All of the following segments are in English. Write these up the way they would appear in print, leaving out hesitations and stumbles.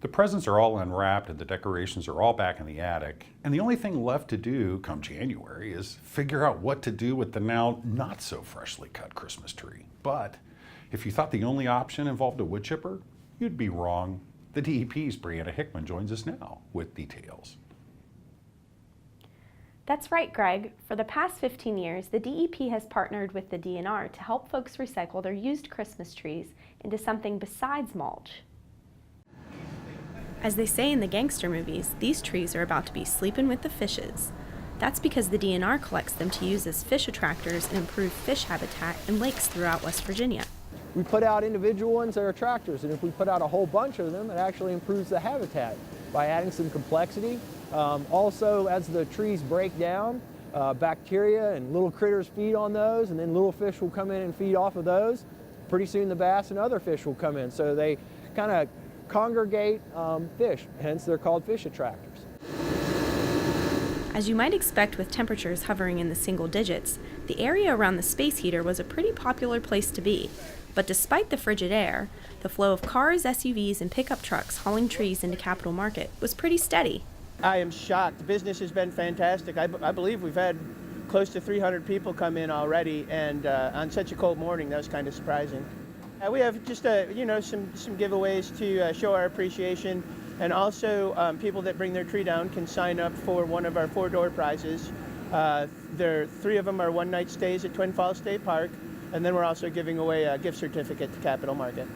The presents are all unwrapped and the decorations are all back in the attic, and the only thing left to do come January is figure out what to do with the now not so freshly cut Christmas tree. But if you thought the only option involved a wood chipper, you'd be wrong. The DEP's Brianna Hickman joins us now with details. That's right, Greg. For the past 15 years, the DEP has partnered with the DNR to help folks recycle their used Christmas trees into something besides mulch. As they say in the gangster movies, these trees are about to be sleeping with the fishes. That's because the DNR collects them to use as fish attractors and improve fish habitat in lakes throughout West Virginia. We put out individual ones that are attractors, and if we put out a whole bunch of them, it actually improves the habitat by adding some complexity. Also, as the trees break down, bacteria and little critters feed on those, and then little fish will come in and feed off of those. Pretty soon the bass and other fish will come in, so they kind of congregate fish, hence they're called fish attractors. As you might expect with temperatures hovering in the single digits, the area around the space heater was a pretty popular place to be. But despite the frigid air, the flow of cars, SUVs, and pickup trucks hauling trees into Capital Market was pretty steady. I am shocked. The business has been fantastic. I believe we've had close to 300 people come in already, and on such a cold morning, that was kind of surprising. We have just some giveaways to show our appreciation, and also people that bring their tree down can sign up for one of our 4-door prizes. 3 of them are one-night stays at Twin Falls State Park, and then we're also giving away a gift certificate to Capital Market.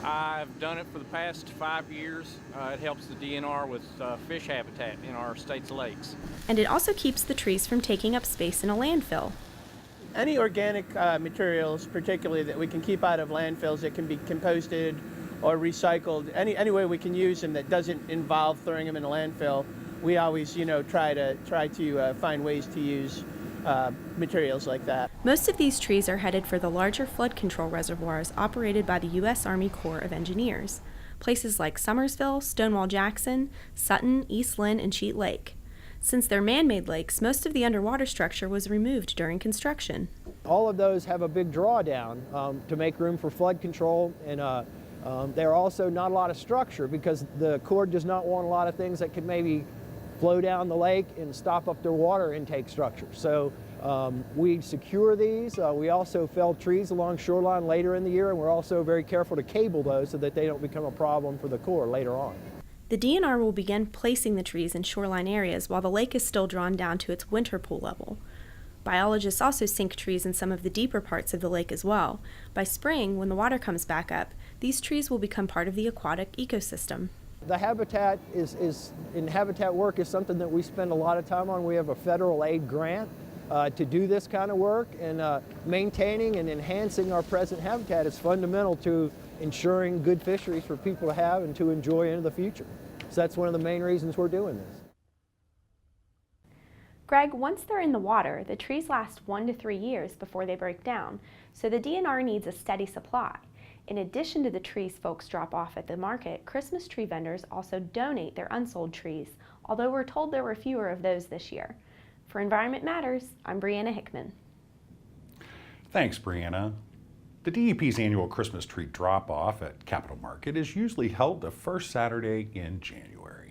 I've done it for the past 5 years. It helps the DNR with fish habitat in our state's lakes. And it also keeps the trees from taking up space in a landfill. Any organic materials, particularly that we can keep out of landfills that can be composted or recycled, any way we can use them that doesn't involve throwing them in a landfill, we always try to find ways to use materials like that. Most of these trees are headed for the larger flood control reservoirs operated by the U.S. Army Corps of Engineers, places like Summersville, Stonewall Jackson, Sutton, East Lynn, and Cheat Lake. Since they're man-made lakes, most of the underwater structure was removed during construction. All of those have a big drawdown to make room for flood control, and there are also not a lot of structure because the Corps does not want a lot of things that could maybe flow down the lake and stop up their water intake structure. So we secure these. We also fell trees along shoreline later in the year, and we're also very careful to cable those so that they don't become a problem for the Corps later on. The DNR will begin placing the trees in shoreline areas while the lake is still drawn down to its winter pool level. Biologists also sink trees in some of the deeper parts of the lake as well. By spring, when the water comes back up, these trees will become part of the aquatic ecosystem. The habitat in habitat work is something that we spend a lot of time on. We have a federal aid grant to do this kind of work, and maintaining and enhancing our present habitat is fundamental to ensuring good fisheries for people to have and to enjoy into the future. So that's one of the main reasons we're doing this. Greg, once they're in the water, the trees last 1 to 3 years before they break down, so the DNR needs a steady supply. In addition to the trees folks drop off at the market, Christmas tree vendors also donate their unsold trees, although we're told there were fewer of those this year. For Environment Matters, I'm Brianna Hickman. Thanks, Brianna. The DEP's annual Christmas tree drop-off at Capital Market is usually held the first Saturday in January.